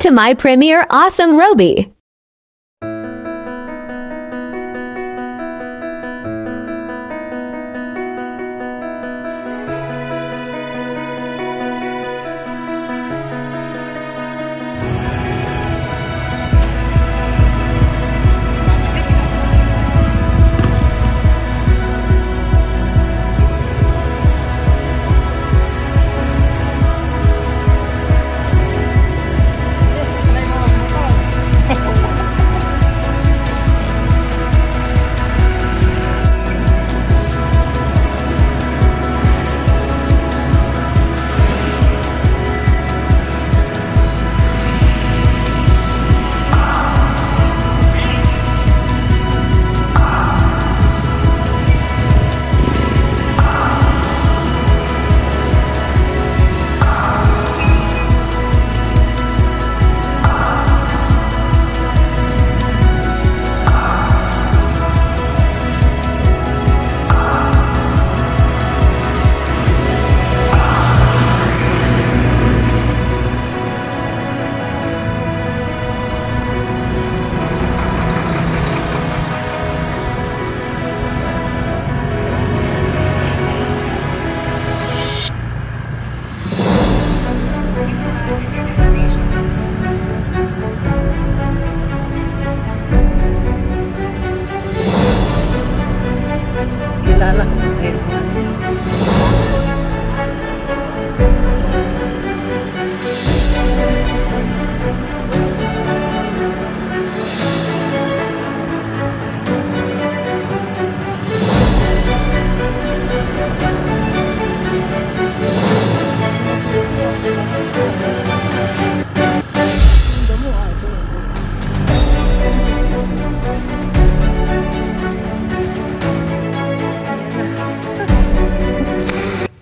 to my premiere Awesome Roby.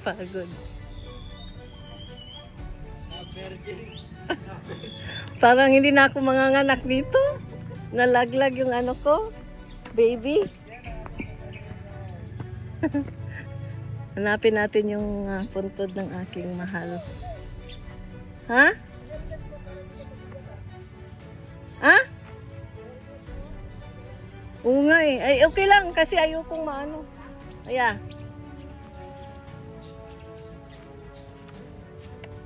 Pagod. Parang hindi na ako manganganak dito. Nalaglag yung ano ko, baby. Hanapin natin yung puntod ng aking mahal. Ha? Ha? Oo nga eh. Ay, okay lang kasi ayokong maano. Ayan.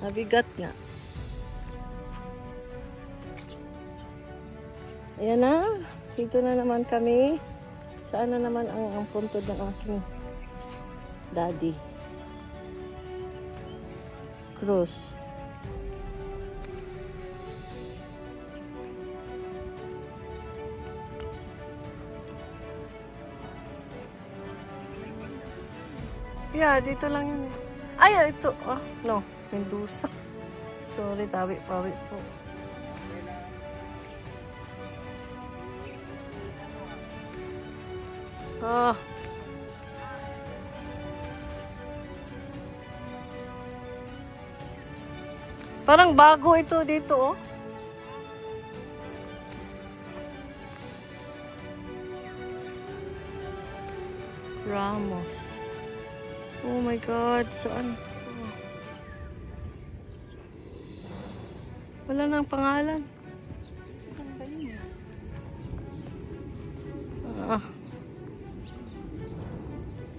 Mabigat nga. Ayan na. Dito na naman kami. Saan na naman ang puntod ng aking daddy? Cruz. Yeah, dito lang yun. Ay, ito. Oh, no. Mendoza. Sorry, tawi-pawi po. Ah. Parang bago ito dito, oh. Ramos. Oh my God, saan? Wala nang pangalan.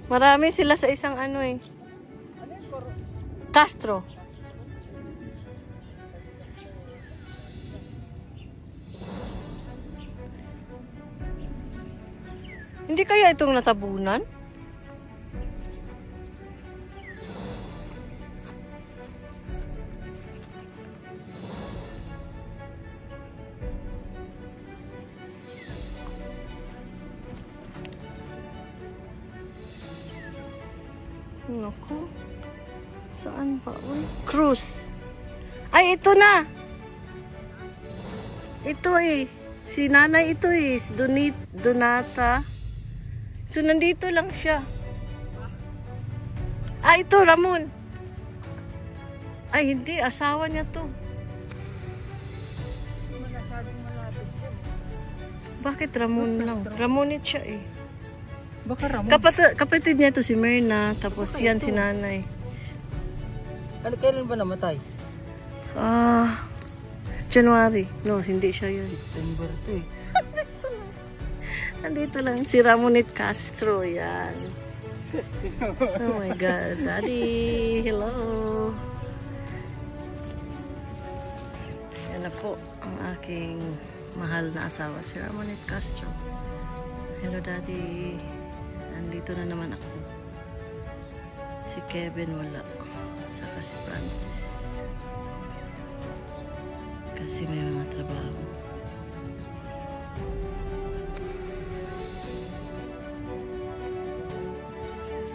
Marami sila sa isang ano eh. Castro. Hindi kaya itong natabunan? Naku. Saan ba? Uy, Cruz. Ay, ito na. Ito eh. Si nanay ito eh. Si Donata. So, nandito lang siya. Ah, ito, Ramon. Ay, hindi. Asawa niya to. Bakit Ramon lang? Ramonit siya eh. Baka Ramon. Kapatid niya to si Myrna. Tapos yan si nanay. Ano, kailan ba namatay? January. No, hindi siya yun. September to eh. Nandito lang si Ramonet Castro. Yan. Oh my God. Daddy, hello. Yan na po ang aking mahal na asawa, si Ramonet Castro. Hello, Daddy. Nandito na naman ako. Si Kevin wala. Saka si Francis. Kasi may mga trabaho.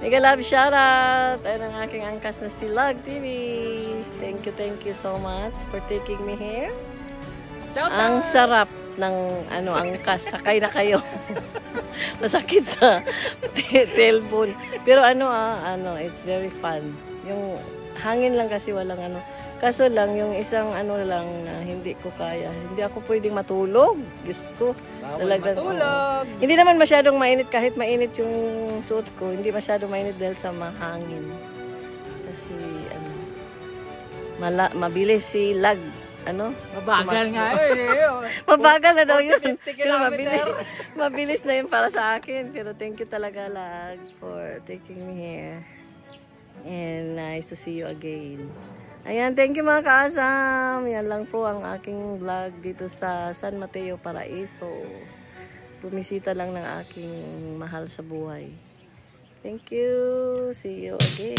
Mega love shoutout! Ayun ang aking angkas na si Log TV. Thank you so much for taking me here. Ang sarap ng angkas. Sakay na kayo. Masakit sa tailbone. Pero it's very fun. Yung hangin lang kasi walang Kaso lang, yung isang lang na hindi ko kaya. Hindi ako pwedeng matulog. Diyos ko. Bawal matulog. Hindi naman masyadong mainit kahit mainit yung suot ko. Hindi masyadong mainit dahil sa mahangin. Kasi, mabilis si lag. Mabagal nga eh. Mabagal na daw yun. 50 kilometer. Mabilis na yun para sa akin. Pero thank you talaga, Lag, for taking me here. And nice to see you again. Ayan, thank you mga kaasam. Yan lang po ang aking vlog dito sa San Mateo, Paraiso. Bumisita lang ng aking mahal sa buhay. Thank you. See you again.